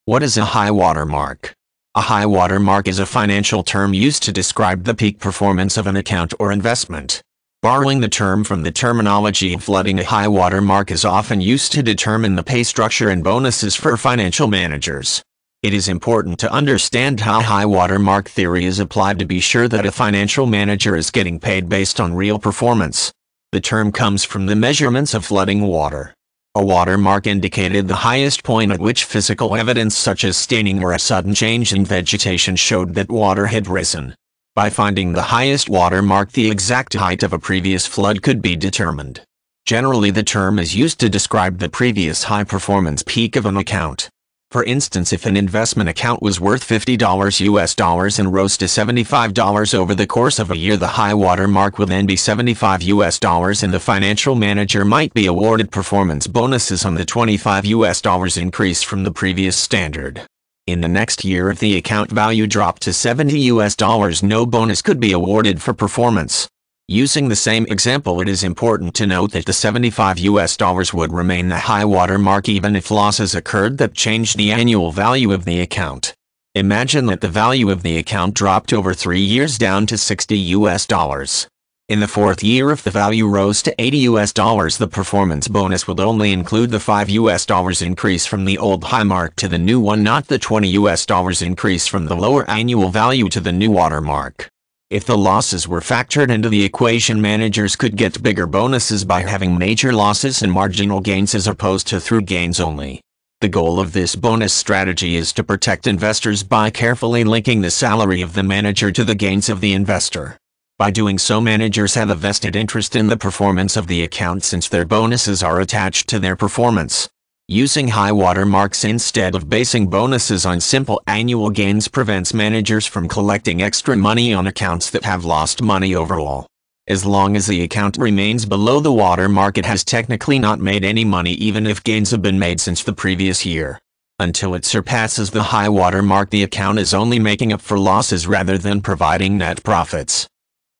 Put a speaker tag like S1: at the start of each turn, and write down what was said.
S1: What is a high water mark? A high water mark is a financial term used to describe the peak performance of an account or investment. Borrowing the term from the terminology of flooding, a high water mark is often used to determine the pay structure and bonuses for financial managers. It is important to understand how high water mark theory is applied to be sure that a financial manager is getting paid based on real performance. The term comes from the measurements of flooding water. A watermark indicated the highest point at which physical evidence such as staining or a sudden change in vegetation showed that water had risen. By finding the highest watermark, the exact height of a previous flood could be determined. Generally, the term is used to describe the previous high-performance peak of an account. For instance, if an investment account was worth $50 and rose to $75 over the course of a year, the high water mark will then be $75 and the financial manager might be awarded performance bonuses on the $25 increase from the previous standard. In the next year, if the account value dropped to $70, no bonus could be awarded for performance. Using the same example, it is important to note that the $75 would remain the high water mark even if losses occurred that changed the annual value of the account. Imagine that the value of the account dropped over 3 years down to $60. In the fourth year, if the value rose to $80, the performance bonus would only include the $5 increase from the old high mark to the new one, not the $20 increase from the lower annual value to the new watermark. If the losses were factored into the equation, managers could get bigger bonuses by having major losses and marginal gains as opposed to through gains only. The goal of this bonus strategy is to protect investors by carefully linking the salary of the manager to the gains of the investor. By doing so, managers have a vested interest in the performance of the account since their bonuses are attached to their performance. Using high water marks instead of basing bonuses on simple annual gains prevents managers from collecting extra money on accounts that have lost money overall. As long as the account remains below the water mark, it has technically not made any money even if gains have been made since the previous year. Until it surpasses the high water mark, the account is only making up for losses rather than providing net profits.